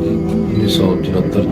1974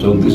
34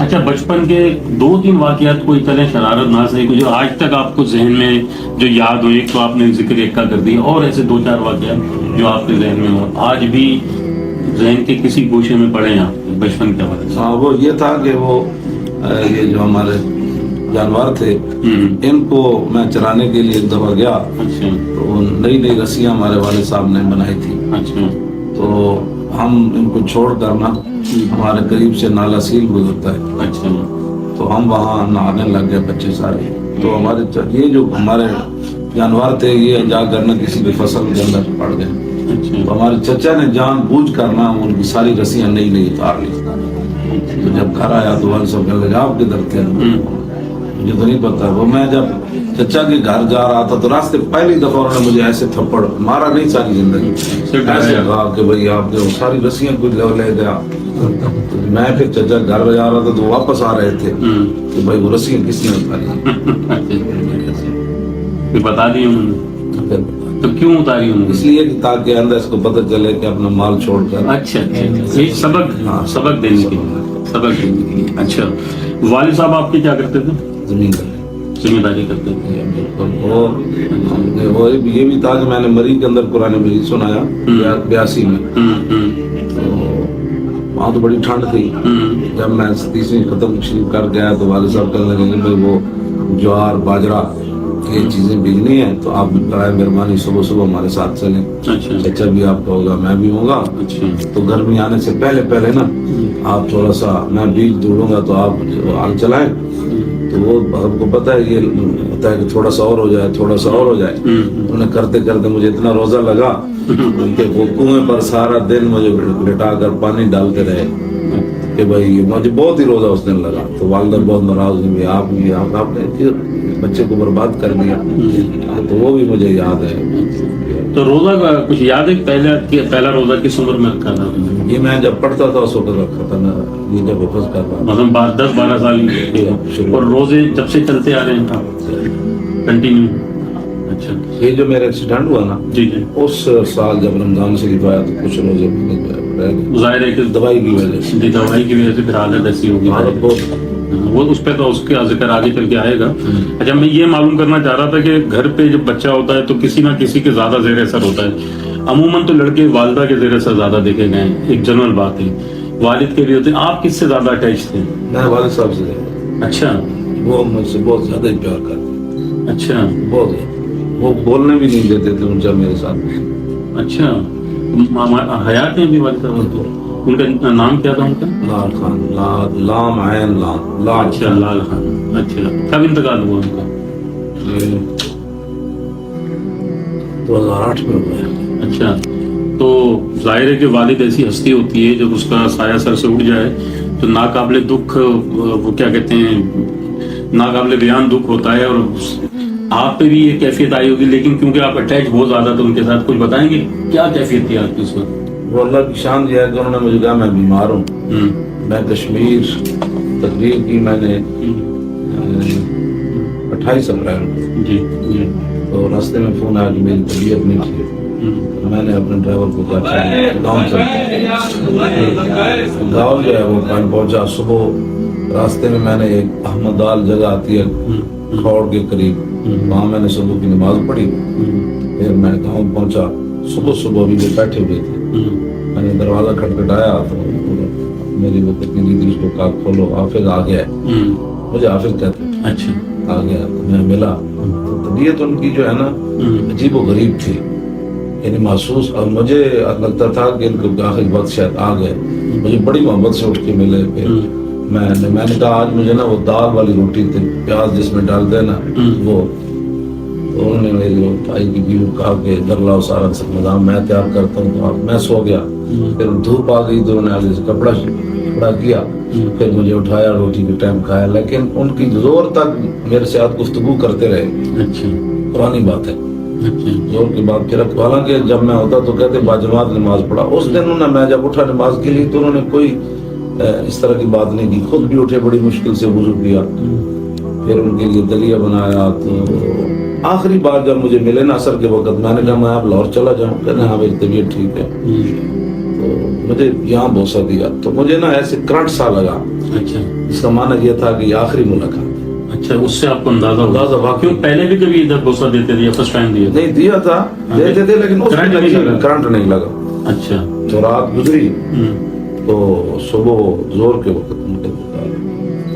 اچھا بچپن کے 2-3 واقعات کوئی چلے شرارت نہ سے جو آج تک آپ کو ذہن میں جو یاد ہو. ایک تو آپ نے ذکر ایک کا کر دیا, اور ایسے 2-4 واقعات جو آپ کے ذہن میں ہو آج بھی ذہن کے کسی گوشے میں پڑے ہیں آپ بچپن کے حوالے سے. ہاں وہ یہ تھا کہ وہ یہ جو ہمارے جانور تھے ان کو میں چرانے کے لیے ایک دفعہ گیا. اچھا. تو نئی رسیاں ہمارے والد صاحب نے بنائی تھی. اچھا. تو ہم ان کو چھوڑ کر نا ہمارے قریب سے نالا سیل گزرتا ہے. اچھا. تو ہم وہاں نہانے لگ گئے بچے سارے. تو ہمارے یہ جو ہمارے جانور تھے یہ جا کر نہ کسی بھی فصل کے اندر پڑ گئے. اچھا. تو ہمارے چچا نے جان بوجھ کر نا ان کی ساری رسیاں نئی اتار لی. تو جب گھر آیا تو والد صاحب کہنے لگے آپ کدھر تھے؟ مجھے تو نہیں پتا. وہ میں جب چچا کے گھر جا رہا تھا تو راستے پہلی دفعہ انہوں نے مجھے ایسے تھپڑ مارا نہیں ساری زندگی. ایسے کہا کہ بھائی آپ کے ساری رسیاں کچھ لے گیا. میں پھر چچا گھر جا رہا تھا تو واپس آ رہے تھے کہ بھائی وہ رسیاں کس نے اتاری. بتا دی انہوں نے. تو کیوں اتاری انہوں نے؟ اس لیے کہ تاکہ اندر اس کو پتہ چلے کہ اپنا مال چھوڑ کر. اچھا. ایک سبق دینے کے لیے. اچھا. والد صاحب آپ کے کیا کرتے تھے؟ ذمہ داری کرتے تھے. وہ یہ بھی تھا کہ میں نے مری کے اندر قرآن مجید سنایا 82 میں. تو وہاں تو بڑی ٹھنڈ تھی. جب میں 30ویں ختم شریف کر گیا تو والد صاحب کہنے لگے کہ بھائی وہ جوار باجرہ یہ چیزیں بھیجنی ہیں تو آپ برائے مہربانی صبح ہمارے ساتھ چلیں. چچا بھی آپ کا ہوگا میں بھی ہوں گا. تو گرمی آنے سے پہلے نا آپ تھوڑا سا میں بیج ڈھونڈوں گا تو آپ ہل چلائیں. تو وہ آپ کو پتا ہے یہ ہوتا ہے کہ تھوڑا سا اور ہو جائے. انہوں نے کرتے کرتے مجھے اتنا روزہ لگا کہ وہ کنویں پر سارا دن مجھے لٹا کر پانی ڈالتے رہے کہ بھائی مجھے بہت ہی روزہ اس دن لگا. تو والدہ بہت ناراض ہوئی آپ نے بچے کو برباد کر دیا. تو وہ بھی مجھے یاد ہے. تو روزہ کا کچھ یاد ہے پہلا روزہ کس عمر میں رکھا تھا؟ یہ میں جب پڑھتا تھا اس وقت رکھا تھا نا. یہ جب حفظ کرتا مطلب 10-12 سال. اور روزے جب سے چلتے آ رہے ہیں کنٹینیو. اچھا. یہ جو میرا ایکسیڈنٹ ہوا نا جی اس سال جب رمضان شریف آیا تو کچھ روزے ظاہر ہے کہ دوائی کی وجہ سے دوائی کی وجہ سے پھر حالت ایسی ہوگی. وہ اس پہ تو اس کا ذکر آگے چل کے آئے گا. اچھا میں یہ معلوم کرنا چاہ رہا تھا کہ گھر پہ جب بچہ ہوتا ہے تو کسی نہ کسی کے زیادہ زیر اثر ہوتا ہے. عموماً تو لڑکے والدہ کے زیر اثر زیادہ دیکھے گئے ہیں, ایک جنرل بات ہے. والد کے بھی ہوتے ہیں. آپ کس سے زیادہ اٹیچ تھے؟ میں والد صاحب سے زیادہ. اچھا. وہ مجھ سے بہت زیادہ ہی پیار کرتے. اچھا. بہت زیادہ. وہ بولنے بھی نہیں دیتے تھے ان میرے ساتھ. اچھا. حیات ہیں بھی والد صاحب؟ ان کا نام کیا تھا ان کا؟ لال خان. لام عین لام. اچھا لال خان. اچھا. کب انتقال ہوا ان کا؟ 2008 میں ہوا ہے. اچھا. تو ظاہر ہے کہ والد ایسی ہستی ہوتی ہے جب اس کا سایہ سر سے اٹھ جائے تو ناقابل دکھ, وہ کیا کہتے ہیں, ناقابل بیان دکھ ہوتا ہے. اور آپ پہ بھی یہ کیفیت آئی ہوگی, لیکن کیونکہ آپ اٹیچ بہت زیادہ تھے ان کے ساتھ, کچھ بتائیں گے کیا کیفیت تھی آپ کی اس وقت؟ وہ اللہ کی شان یہ ہے کہ انہوں نے مجھے کہا میں بیمار ہوں. میں کشمیر تقریر کی میں نے 28 اپریل کو. جی. تو راستے میں فون آیا کہ میری طبیعت نہیں تھی. میں نے اپنے ڈرائیور کو کہا گاؤں جو ہے وہ پہنچا. صبح راستے میں نے ایک احمد آل جگہ آتی ہے کھوڑ کے قریب, وہاں میں نے صبح کی نماز پڑھی. پھر میں گاؤں پہنچا. صبح بھی وہ بیٹھے ہوئے تھے. میں نے دروازہ کھٹکھٹایا تو میری وہ پتنی تھی, اس کو کہا کھولو. حافظ آ گیا. مجھے حافظ کہتے ہیں. اچھا. آ گیا تو میں ملا. طبیعت ان کی جو ہے نا عجیب و غریب تھی, یعنی محسوس. اور مجھے لگتا تھا کہ ان کو آخر وقت شاید آ گئے. مجھے بڑی محبت سے اٹھ کے ملے. پھر میں نے کہا آج مجھے نا وہ دال والی روٹی تھی, پیاز جس میں ڈال دے نا وہ. تو انہوں نے میری بھائی کی بیوی کہا کہ ادھر لاؤ سارا نظام میں تیار کرتا ہوں. تو میں سو گیا. پھر دھوپ آ گئی تو انہوں نے آگے سے کپڑا کیا. پھر مجھے اٹھایا, روٹی کے ٹائم کھایا. لیکن ان کی زور تک میرے ساتھ گفتگو کرتے رہے. اچھا. پرانی بات ہے. زور کی بات پھر حالانکہ جب میں ہوتا تو کہتے باجماعت نماز پڑھا. اس دن انہوں نے, میں جب اٹھا نماز کے لیے تو انہوں نے کوئی اس طرح کی بات نہیں کی. خود بھی اٹھے, بڑی مشکل سے وضو کیا. پھر ان کے لیے دلیہ بنایا. تو آخری بار جب مجھے ملے نا عصر کے وقت, میں نے کہا میں اب لاہور چلا جاؤں. کہنے ہاں میری طبیعت ٹھیک ہے. تو مجھے یہاں بوسہ دیا تو مجھے نا ایسے کرنٹ سا لگا. اچھا. اس کا معنی یہ تھا کہ یہ آخری ملاقات. اچھا اس سے آپ کو اندازہ ہوا. کیوں پہلے بھی کبھی ادھر بوسہ دیتے تھے یا فرسٹ ٹائم دیا؟ نہیں دیا تھا, دیتے تھے لیکن اس میں کرنٹ نہیں لگا. اچھا. تو رات گزری تو صبح زور کے وقت ان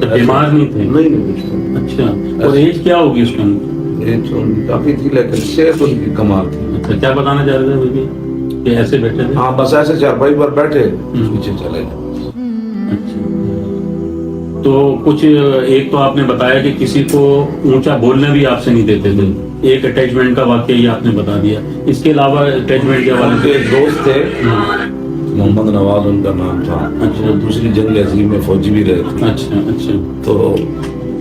کا بیمار نہیں تھے؟ نہیں. اچھا. اور ایج کیا ہوگی اس میں؟ ایج کافی تھی لیکن صحت ان کی کمال تھی. اچھا کیا بتانا چاہ رہے تھے کہ ایسے بیٹھے تھے؟ ہاں بس ایسے چارپائی پر بیٹھے پیچھے چلے گئے. اچھا. تو کچھ ایک تو آپ نے بتایا کہ کسی کو اونچا بولنے بھی آپ سے نہیں دیتے تھے, ایک اٹیچمنٹ کا واقعہ یہ آپ نے بتا دیا. اس کے علاوہ اٹیچمنٹ کے حوالے سے ایک دوست تھے محمد نواز ان کا نام تھا. اچھا. دوسری جنگ عظیم میں فوجی بھی رہے تھے. اچھا. اچھا. تو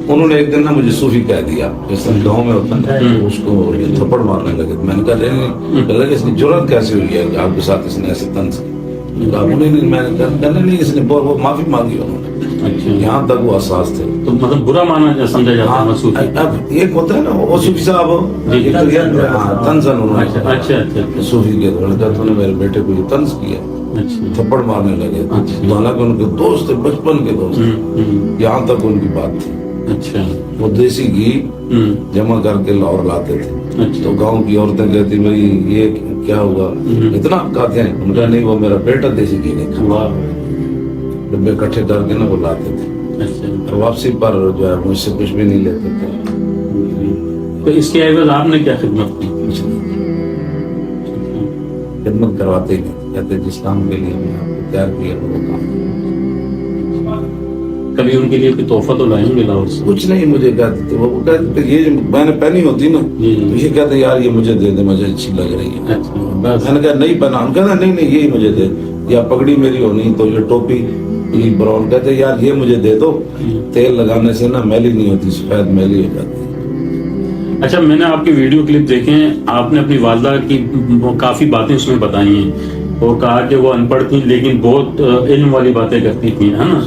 انہوں نے ایک دن نا مجھے صوفی کہہ دیا, جس طرح گاؤں میں ہوتا ہے اس کو یہ تھپڑ مارنے لگے. میں نے کہا نہیں, اس کی جرات کیسے ہوئی ہے کہ آپ کے ساتھ اس نے ایسے طنز کی. میں نے کہا نہیں, اس نے وہ معافی مانگی انہوں نے. اچھا. یہاں تک وہ حساس تھے. تو مطلب برا مانا سمجھا جاتا ہے صوفی. اب ایک ہوتا ہے نا وہ صوفی صاحب طنزن انہوں نے. اچھا. صوفی کے تو نے میرے بیٹے کو یہ طنز کیا, تھپڑ مارنے لگے. حالانکہ ان کے دوست تھے, بچپن کے دوست, یہاں تک ان کی بات تھی. اچھا. وہ دیسی گھی جمع کر کے لاہور لاتے تھے. تو گاؤں کی عورتیں کہتی بھائی یہ کیا ہوگا, اتنا کھاتے ہیں. ان کا نہیں, وہ میرا بیٹا دیسی گھی نہیں کھا. ڈبے اکٹھے کر کے نا وہ لاتے تھے. اور واپسی پر جو ہے مجھ سے کچھ بھی نہیں لیتے تھے. تو اس کے عوض آپ نے کیا خدمت کی؟ خدمت کرواتے ہی نہیں, کہتے جس کام کے لیے میں آپ کو تیار کیا وہ کام. کبھی ان کے لیے کوئی تحفہ تو لائیں گے لاہور سے؟ کچھ نہیں مجھے کہتے تھے. وہ کہتے یہ جو میں نے پہنی ہوتی نا تو یہ کہتے یار یہ مجھے دے دے, مجھے اچھی لگ رہی ہے. میں نے کہا نہیں پہنا. ان کہتے نہیں یہی مجھے دے. یا پگڑی میری ہونی تو یہ ٹوپی براؤن, کہتے یار یہ مجھے دے دو, تیل لگانے سے نا میلی نہیں ہوتی, سفید میلی ہو جاتی. اچھا میں نے آپ کی ویڈیو کلپ دیکھے ہیں, آپ نے اپنی والدہ کی کافی باتیں اس میں بتائی ہیں اور کہا کہ وہ ان پڑھ تھیں لیکن بہت علم والی باتیں کرتی تھیں, ہے نا.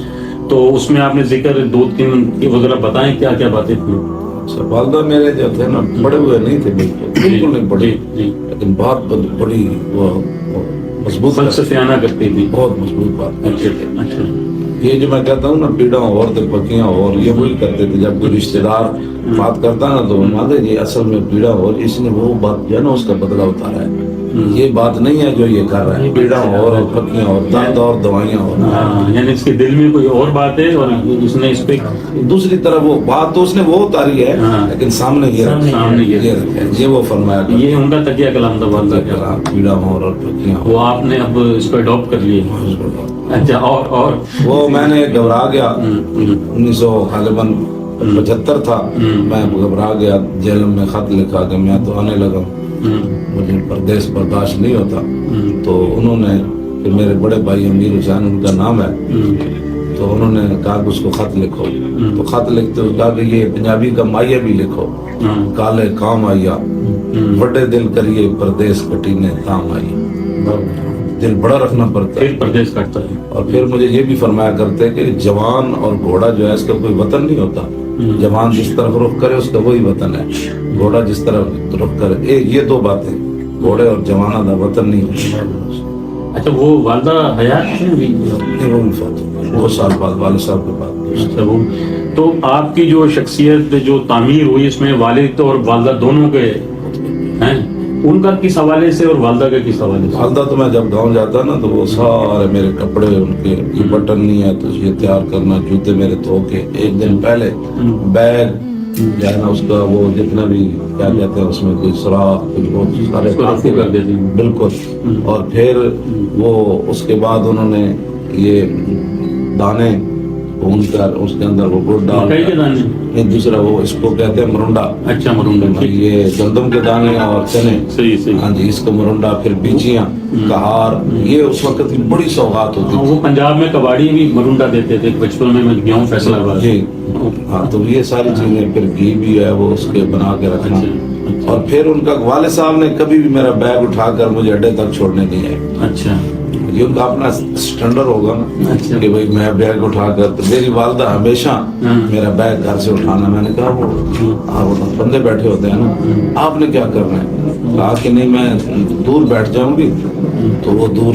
تو اس میں آپ نے ذکر 2-3 وغیرہ بتائیں کیا کیا باتیں تھیں. والدہ میرے جو تھے نا پڑھے ہوئے نہیں تھے, بالکل نہیں پڑھے, لیکن بات بڑی مضبوط فلسفیانہ کرتی تھی, بہت مضبوط بات. اچھا. یہ جو میں کہتا ہوں نا پیڑا اور پکیاں اور یہ وہی کرتے تھے. جب کوئی رشتے دار بات کرتا نا تو مانتے یہ اصل میں پیڑا اور اس نے وہ بات جو ہے نا اس کا بدلہ اتارا ہے. یہ بات نہیں ہے جو یہ کر رہا ہے, پیڑا اور پکیاں اور درد اور دوائیاں اور, یعنی اس کے دل میں کوئی اور بات ہے اور اس نے اس پہ دوسری طرف وہ بات تو اس نے وہ اتاری ہے لیکن سامنے یہ رکھا ہے. یہ وہ فرمایا, یہ ان کا تکیہ کلام تھا والدہ کا, پیڑا اور پکیاں. وہ آپ نے اب اس کو اڈاپٹ کر لیے. اچھا. اور وہ میں نے گھبرا گیا 1975 تھا, میں گھبرا گیا, جیل میں خط لکھا کہ میں تو آنے لگا, مجھے پردیس برداشت نہیں ہوتا. تو انہوں نے پھر میرے بڑے بھائی امیر حسین ان کا نام ہے, تو انہوں نے کہا کہ اس کو خط لکھو. تو خط لکھتے ہوئے کہا کہ یہ پنجابی کا مائیا بھی لکھو, کالے کام آیا بڑے دل کریے پردیس کٹینے کام آئی. دل بڑا رکھنا پڑتا ہے, پردیس کٹتا ہے. اور پھر مجھے یہ بھی فرمایا کرتے کہ جوان اور گھوڑا جو ہے اس کا کوئی وطن نہیں ہوتا. جوان جس طرف رخ کرے اس کا وہی وطن ہے, گھوڑا جس طرف رخ کرے. یہ 2 باتیں, گھوڑے اور جوانہ دا وطن نہیں ہوتا. اچھا وہ والدہ حیات تھیں ابھی؟ وہ بہت سال بعد والد صاحب کے بعد. اچھا. وہ تو آپ کی جو شخصیت جو تعمیر ہوئی اس میں والد اور والدہ دونوں کے ہیں, ان کا کس حوالے سے اور والدہ کا کس حوالے سے؟ والدہ تو میں جب گاؤں جاتا نا تو وہ سارے میرے کپڑے ان کے یہ بٹن نہیں ہے تو یہ تیار کرنا, جوتے میرے دھو کے ایک دن پہلے, بیگ جو ہے نا اس کا وہ جتنا بھی کیا کہتے ہیں اس میں کوئی سراخ سارے کر دیتے ہیں بالکل. اور پھر وہ اس کے بعد انہوں نے یہ دانے بھون کر اس کے اندر وہ گڑ ڈال کر, دوسرا وہ اس کو کہتے ہیں مرنڈا. اچھا مرنڈا, یہ گندم کے دانے اور چنے. صحیح. ہاں جی, اس کو مرنڈا. پھر بیچیاں, کہار, یہ اس وقت کی بڑی سوغات ہوتی تھی. وہ پنجاب میں کباڑی بھی مرنڈا دیتے تھے بچپن میں گیا ہوں فیصلہ آباد. جی ہاں, تو یہ ساری چیزیں. پھر گھی بھی ہے وہ اس کے بنا کے رکھنا. اور پھر ان کا والد صاحب نے کبھی بھی میرا بیگ اٹھا کر مجھے اڈے تک چھوڑنے نہیں ہے. اچھا. یہ ان کا اپنا سٹینڈرڈ ہوگا نا کہ بھائی میں بیگ اٹھا کر, تو میری والدہ ہمیشہ میرا بیگ گھر سے اٹھانا. میں نے کہا وہ بندے بیٹھے ہوتے ہیں نا, آپ نے کیا کرنا ہے؟ کہا کہ نہیں میں دور بیٹھ جاؤں گی تو وہ دور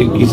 21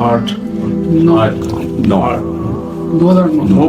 8 2009।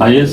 IS?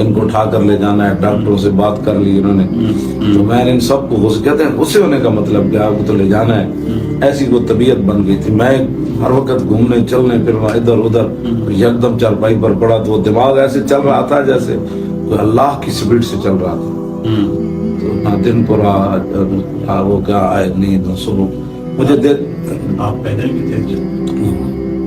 ان کو اٹھا کر لے جانا ہے, ڈاکٹروں سے بات کر لی انہوں نے. تو میں نے ان سب کو کہتے ہیں غصے ہونے کا مطلب کیا, آپ کو تو لے جانا ہے. ایسی وہ طبیعت بن گئی تھی. میں ہر وقت گھومنے چلنے پھرنا ادھر ادھر, یکدم چارپائی پر پڑا تو وہ دماغ ایسے چل رہا تھا جیسے کوئی اللہ کی سپیڈ سے چل رہا تھا. تو نہ دن پورا وہ کیا آئے نیند صبح مجھے آپ پیدل بھی تھے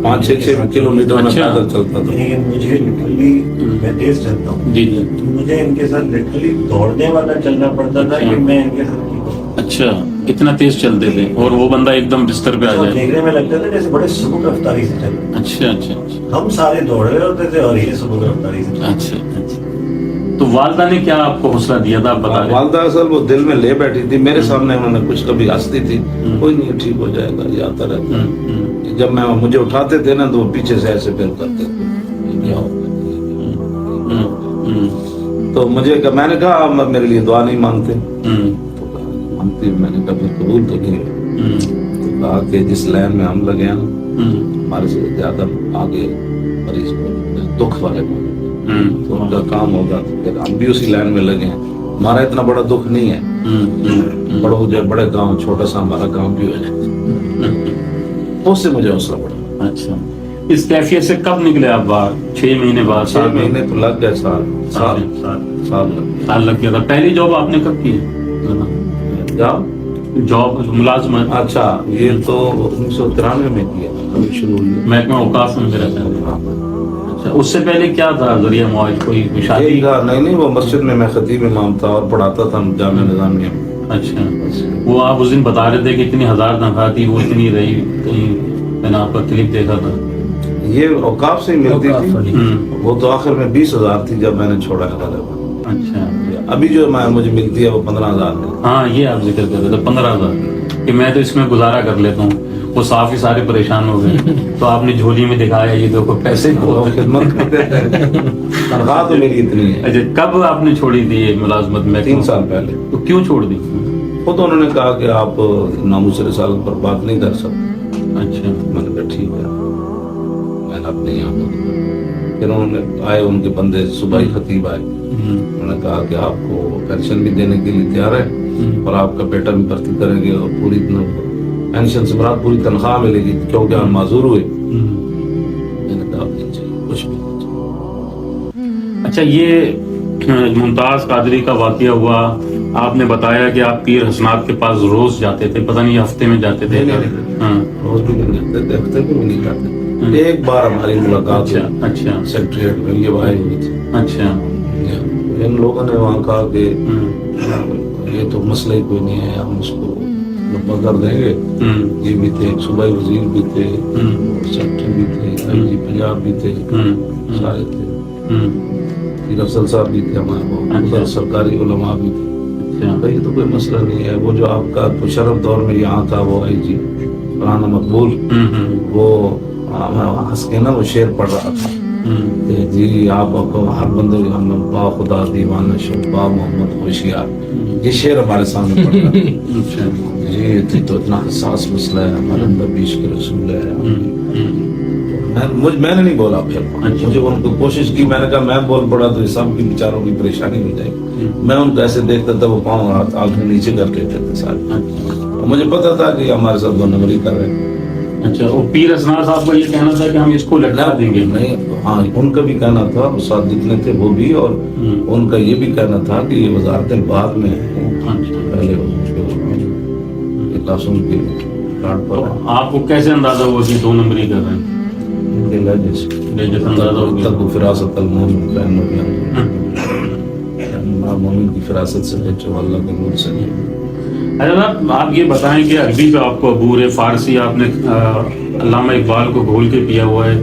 5-6 کلومیٹر میں پیدل چلتا تھا. مجھے لٹرلی میں تیز چلتا ہوں جی جی. مجھے ان کے ساتھ لٹرلی دوڑنے والا چلنا پڑتا تھا کہ میں ان کے ساتھ. اچھا, اتنا تیز چلتے تھے اور وہ بندہ ایک دم بستر پہ آ جائے. دیکھنے میں لگتا تھا جیسے بڑے سبک رفتاری سے چل رہے. اچھا اچھا اچھا. ہم سارے دوڑ رہے ہوتے تھے اور یہ سبک رفتاری سے. اچھا اچھا. تو والدہ نے کیا آپ کو حوصلہ دیا تھا, آپ بتا رہے؟ والدہ اصل وہ دل میں لے بیٹھی تھی میرے سامنے, انہوں نے کچھ کبھی ہنستی تھی, کوئی نہیں ٹھیک ہو جائے گا, یہ آتا رہتا ہے. جب میں مجھے اٹھاتے تھے نا تو وہ پیچھے سے ایسے پھر کرتے تھے. تو مجھے میں نے کہا آپ میرے لیے دعا نہیں مانگتے. مانگتی, میں نے کہا پھر قبول تو نہیں. تو کہا کہ جس لائن میں ہم لگے ہیں ہمارے سے زیادہ آگے مریض کو دکھ والے کو تو ان کا کام ہوگا, تو پھر ہم بھی اسی لائن میں لگے ہیں. ہمارا اتنا بڑا دکھ نہیں ہے, بڑا ہو جائے بڑے گاؤں, چھوٹا سا ہمارا گاؤں بھی ہو جائے, اس سے مجھے حوصلہ پڑا. اچھا, اس کیفیت سے کب نکلے آپ باہر؟ 6 مہینے بعد؟ 6 مہینے تو لگ گئے, سال لگ گیا تھا. پہلی جاب آپ نے کب کی؟ جاب ملازمت. اچھا, یہ تو 1993 میں کیا, ابھی شروع ہوئی. محکمہ اوقاف میں رہتا ہے. اچھا, اس سے پہلے کیا تھا ذریعہ معاش, کوئی شادی کا؟ نہیں, وہ مسجد میں میں خطیب امام تھا اور پڑھاتا تھا جامعہ نظامیہ میں. اچھا, وہ آپ اس دن بتا رہے تھے کہ اتنی 1000 تنخواہ تھی, وہ اتنی رہی کہیں, میں نے آپ کا کلپ دیکھا تھا. یہ اوقاف سے ہی ملتی تھی, وہ تو آخر میں 20,000 تھی جب میں نے چھوڑا ہے. اچھا, ابھی جو مجھے ملتی ہے وہ 15,000 ہے. ہاں, یہ آپ ذکر کر رہے تھے 15,000 کہ میں تو اس میں گزارا کر لیتا ہوں. وہ صاف ہی سارے پریشان ہو گئے, تو آپ نے جھولی میں دکھایا یہ دیکھو پیسے, خدمت کرتے تھے. تنخواہ تو میری اتنی ہے. اچھا, کب آپ نے چھوڑی تھی یہ ملازمت میں؟ 3 سال پہلے. تو کیوں چھوڑ دی؟ وہ تو انہوں نے کہا کہ آپ ناموس رسالت پر بات نہیں کر سکتے. اچھا, میں نے کہا ٹھیک ہے, میں نے اپنے یہاں. پھر انہوں نے آئے, ان کے بندے صوبائی خطیب آئے, انہوں نے کہا کہ آپ کو پینشن بھی دینے کے لیے تیار ہے اور آپ کا بیٹا بھی بھرتی کریں گے اور پوری پینشن سے مراد پوری تنخواہ ملے گی کیونکہ ہم معذور ہوئے. میں نے کہا نہیں چاہیے, کچھ بھی نہیں چاہیے. اچھا, یہ ممتاز قادری کا واقعہ ہوا, آپ نے بتایا کہ آپ پیر حسنات کے پاس روز جاتے تھے, پتہ نہیں ہفتے میں جاتے تھے. روز بھی نہیں جاتے تھے, ہفتے بھی نہیں جاتے. ایک بار ہماری ملاقات سیکریٹریٹ میں یہ واحد ہوئی تھی. اچھا, ان لوگوں نے وہاں کہا کہ یہ تو مسئلہ ہی کوئی نہیں ہے, ہم اس کو لمبا کر دیں گے. یہ بھی تھے, صوبائی وزیر بھی تھے, سیکرٹری بھی تھے, آئی جی پنجاب بھی تھے, سارے تھے. پیر افضل صاحب بھی تھے ہمارے, ادھر سرکاری علماء بھی تھے. یہ تو کوئی مسئلہ نہیں ہے. وہ جو آپ کا شرف دور میں یہاں تھا وہ آئی جی رانا مقبول, وہ ہنس کے نا وہ شعر پڑھ رہا تھا کہ جی آپ کو ہر بندے با خدا دیوانہ شب با محمد ہوشیار, یہ شعر ہمارے سامنے پڑھ رہا. جی تو اتنا حساس مسئلہ ہے, ہمارے اندر بیش کے رسول ہے. میں نے نہیں بولا, پھر مجھے ان کو کوشش کی, میں نے کہا میں بول پڑا تو سب کی بیچاروں کی پریشانی ہو جائے گی. میں ان کو ایسے دیکھتا تھا, وہ پاؤں ہاتھ آنکھیں نیچے کر لیتے تھے سارے. مجھے پتا تھا کہ ہمارے ساتھ 2 نمبری کر رہے ہیں. اچھا, وہ پیر حسنات صاحب کا یہ کہنا تھا کہ ہم اس کو لٹا دیں گے. نہیں, ہاں ان کا بھی کہنا تھا, ساتھ جتنے تھے وہ بھی, اور ان کا یہ بھی کہنا تھا کہ یہ وزارتیں بعد میں پہلے لاسن کے کارڈ پر. آپ کو کیسے اندازہ ہوا کہ 2 نمبری کر رہے ہیں؟ فراست المومن کی فراست سے بچوں, اللہ کے نور سے. آپ یہ بتائیں کہ عربی کا آپ کو عبور ہے, فارسی آپ نے علامہ اقبال کو گھول کے پیا ہوا ہے,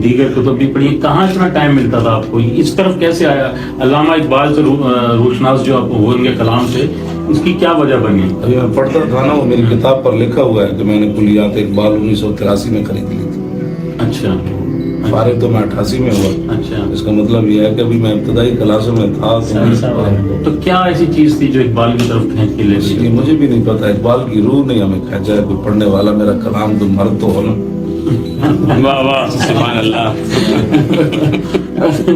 دیگر کتب بھی پڑھی, کہاں اتنا ٹائم ملتا تھا آپ کو, اس طرف کیسے آیا؟ علامہ اقبال سے روشناس جو آپ وہ ان کے کلام سے, اس کی کیا وجہ بنی؟ ابھی میں پڑھتا تھا نا, وہ میری کتاب پر لکھا ہوا ہے کہ میں نے کلیات اقبال 1983 میں خرید لی تھی. اچھا, فارغ تو میں 88 میں ہوا. اچھا, اس کا مطلب یہ ہے کہ ابھی میں ابتدائی کلاسوں میں تھا. تو کیا ایسی چیز تھی جو اقبال کی طرف کھینچ کے لے گئی؟ مجھے بھی نہیں پتا, اقبال کی روح نہیں ہمیں کھینچا ہے. کوئی پڑھنے والا, میرا کلام تو مرد تو ہو نا, واہ واہ سبحان اللہ.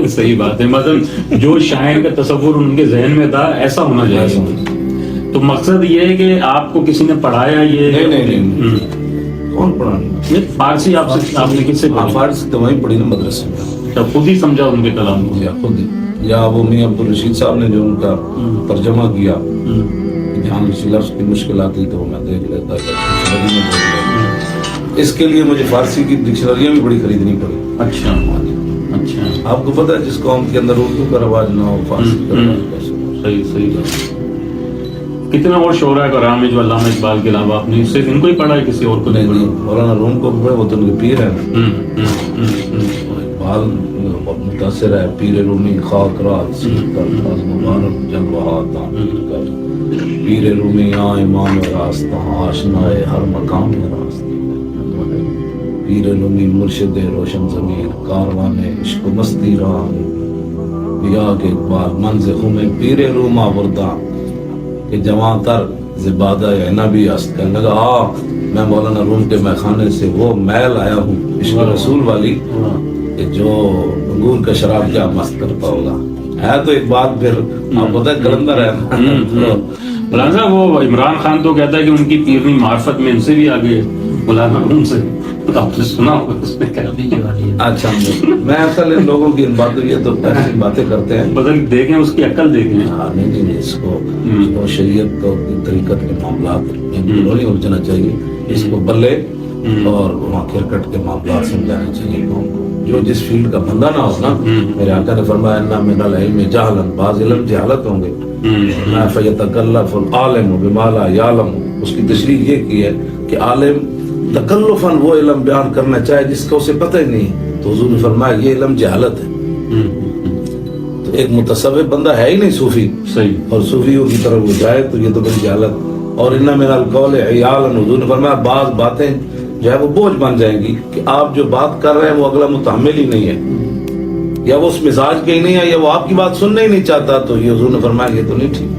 صحیح بات ہے. مثلا جو شاعر کا تصور ان کے ذہن میں تھا ایسا ہونا چاہیے. تو مقصد یہ ہے کہ آپ کو کسی نے پڑھایا یہ؟ نہیں. کون پڑھانا؟ فارسی آپ نے کس سے پڑھی؟ فارسی تو وہیں پڑھی نا مدرسے میں. خود ہی سمجھا ان کے کلام کو؟ یا خود ہی, یا وہ میاں عبدالرشید صاحب نے جو ان کا ترجمہ کیا, جہاں کسی لفظ کی مشکل آتی تو میں دیکھ لیتا. اس کے لیے مجھے فارسی کی ڈکشنریاں بھی بڑی خریدنی پڑی. اچھا اچھا. آپ کو پتہ ہے جس قوم کے اندر اردو کا رواج نہ ہو فارسی کا رواج کیسے؟ صحیح بات. کتنا اور شعراء کرام ہے جو علامہ اقبال کے علاوہ آپ نے صرف ان کو ہی پڑھا ہے, کسی اور کو نہیں پڑھا؟ مولانا روم کو پڑھے, وہ تو ان کے پیر ہیں. اقبال متاثر ہے. پیر رومی خاک رات مبارک جلوہات پیر رومی امام راستہ آشنائے ہر مقام راستہ. پیر رومی مرشد روشن ضمیر کاروان عشق و مستی راہ بیا کے اقبال منز خم پیر روما بردہ کہ جوان تر زبادہ نبی است. کہنے لگا میں مولانا روم کے میخانے سے وہ میل آیا ہوں عشق رسول والی کہ جو انگور کا شراب کیا مست کرتا ہوگا. ہے تو ایک بات پھر آپ پتہ ہے کلندر ہے. مولانا صاحب وہ عمران خان تو کہتا ہے کہ ان کی پیرنی معرفت میں ان سے بھی آگے مولانا روم سے. آپ نے سنا ہوگا اس میں کیا؟ اچھا میں اصل ان لوگوں کی باتیں یہ تو ایسی باتیں کرتے ہیں بدل دیکھیں اس کی عقل دیکھیں. نہیں اس کو شریعت کو طریقت کے معاملات نہیں الجھنا چاہیے. اس کو بلے اور وہاں کرکٹ کے معاملات سمجھانے چاہیے لوگوں کو. جو جس فیلڈ کا بندہ نہ ہو نا, میرے آقا نے فرمایا انا من العلم جہلا, بعض علم جہالت ہوں گے. فیتکلف العالم بما لا یعلم, اس کی تشریح یہ کی ہے کہ عالم تکلفاً وہ علم بیان کرنا چاہے جس کا اسے پتہ ہی نہیں. تو حضور نے فرمایا یہ علم جہالت ہے. تو ایک متصوف بندہ ہے ہی نہیں صوفی, اور صوفیوں کی طرف وہ جائے تو یہ تو بڑی جہالت. اور ان من القول عیالا, حضور نے فرمایا بعض باتیں جو ہے وہ بوجھ بن جائیں گی کہ آپ جو بات کر رہے ہیں وہ اگلا متحمل ہی نہیں ہے, یا وہ اس مزاج کے ہی نہیں ہے, یا وہ آپ کی بات سننا ہی نہیں چاہتا. تو یہ حضور نے فرمایا یہ تو نہیں ٹھیک.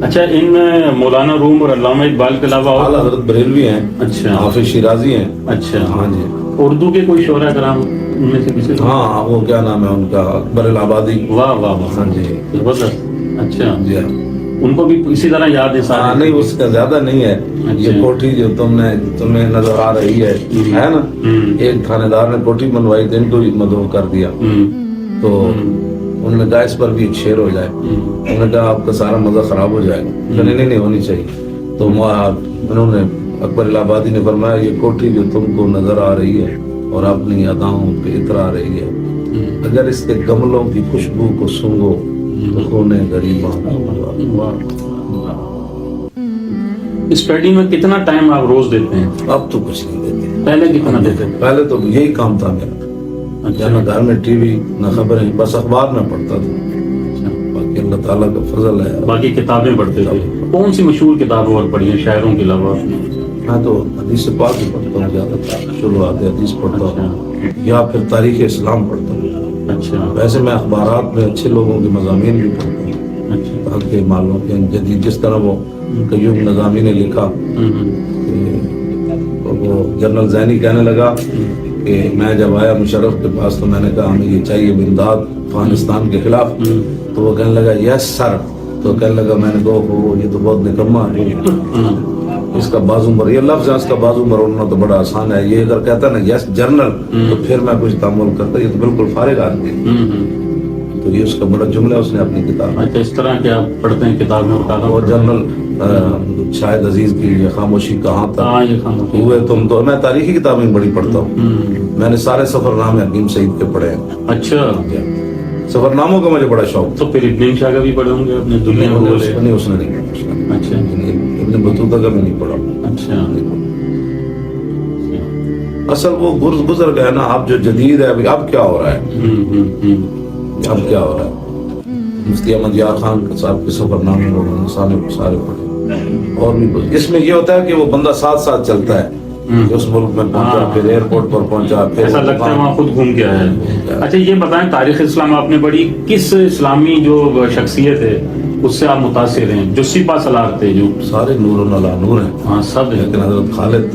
اچھا ان مولانا روم اور علامہ اقبال کے علاوہ اور حضرت بریلوی ہیں, اچھا حافظ شیرازی ہیں. اچھا ہاں جی. اردو کے کوئی شعراء کرام ان میں سے کسی؟ ہاں وہ کیا نام ہے ان کا, اکبر الآبادی. واہ واہ واہ. ہاں جی زبردست. اچھا جی ان کو بھی اسی طرح یاد ہے سارے؟ نہیں اس کا زیادہ نہیں ہے. یہ کوٹھی جو تمہیں نظر آ رہی ہے نا, ایک تھانے دار نے کوٹھی بنوائی تھی, ان کو بھی مدعو کر دیا. تو انہوں نے کہا اس پر بھی ایک شعر ہو جائے. انہوں نے کہا آپ کا سارا مزہ خراب ہو جائے گا. نہیں ہونی چاہیے. تو انہوں نے اکبر الآبادی نے فرمایا یہ کوٹھی جو تم کو نظر آ رہی ہے اور اپنی اداؤں پہ اترا رہی ہے, اگر اس کے گملوں کی خوشبو کو سونگو تو خونے غریباں. اسٹڈی میں کتنا ٹائم آپ روز دیتے ہیں؟ اب تو کچھ نہیں دیتے. پہلے کتنا دیتے ہیں؟ پہلے تو یہی کام تھا میرا. نہ گھر میں ٹی وی نہ خبریں, بس اخبار میں پڑھتا تھا. باقی اللہ تعالیٰ کا فضل ہے. باقی کتابیں پڑھتے تھے. کون سی مشہور کتابیں اور پڑھی ہیں شاعروں کے علاوہ؟ میں تو حدیث پاک بھی پڑھتا ہوں زیادہ تر, شروعات حدیث پڑھتا ہوں یا پھر تاریخ اسلام پڑھتا ہوں. اچھا. ویسے میں اخبارات میں اچھے لوگوں کے مضامین بھی پڑھتا ہوں تاکہ معلوم کہ جدید جس طرح وہ قیوم نظامی نے لکھا. وہ جنرل زینی کہنے لگا کہ میں جب آیا مشرف کے پاس تو میں نے کہا ہمیں یہ چاہیے امداد افغانستان کے خلاف. تو وہ کہنے لگا یس سر. تو کہنے لگا میں نے کہا یہ تو بہت نکما ہے, اس کا بازو مر, یہ لفظ ہے اس کا بازو مروڑنا تو بڑا آسان ہے. یہ اگر کہتا ہے نا یس جنرل تو پھر میں کچھ تعامل کرتا. یہ تو بالکل فارغ آدمی ہے. تو یہ اس کا بڑا جملہ اس نے اپنی کتاب. اچھا اس طرح کیا پڑھتے ہیں کتاب میں؟ اور جنرل شاہد عزیز کی یہ خاموشی کہاں تک ہوئے تم. تو میں تاریخی کتابیں بڑی پڑھتا ہوں. میں نے سارے سفر نامے حکیم سعید کے پڑھے ہیں. اچھا. سفر ناموں کا مجھے بڑا شوق. تو پھر ابن شاہ کا بھی پڑھے ہوں گے اپنے دنیا میں؟ نہیں اس نے نہیں. اچھا. ابن بطوطہ کا بھی نہیں پڑھا. اچھا. اصل وہ گزر گیا نا. اب جو جدید ہے اب کیا ہو رہا ہے, اب کیا ہو رہا ہے. مفتی احمد یار خان صاحب کے سفر نامے لوگوں نے سارے پڑھے. اور بھی اس میں یہ ہوتا ہے کہ وہ بندہ ساتھ ساتھ چلتا ہے. اس ملک میں پہنچا, پھر ایئرپورٹ پر پہنچا, پھر ایسا لگتا ہے وہاں خود گھوم کے آیا ہے. اچھا یہ بتائیں تاریخ اسلام آپ نے پڑھی, کس اسلامی جو شخصیت ہے اس سے آپ متاثر ہیں؟ جو سپہ سالار تھے جو سارے نور علی نور ہیں. ہاں سب. لیکن حضرت خالد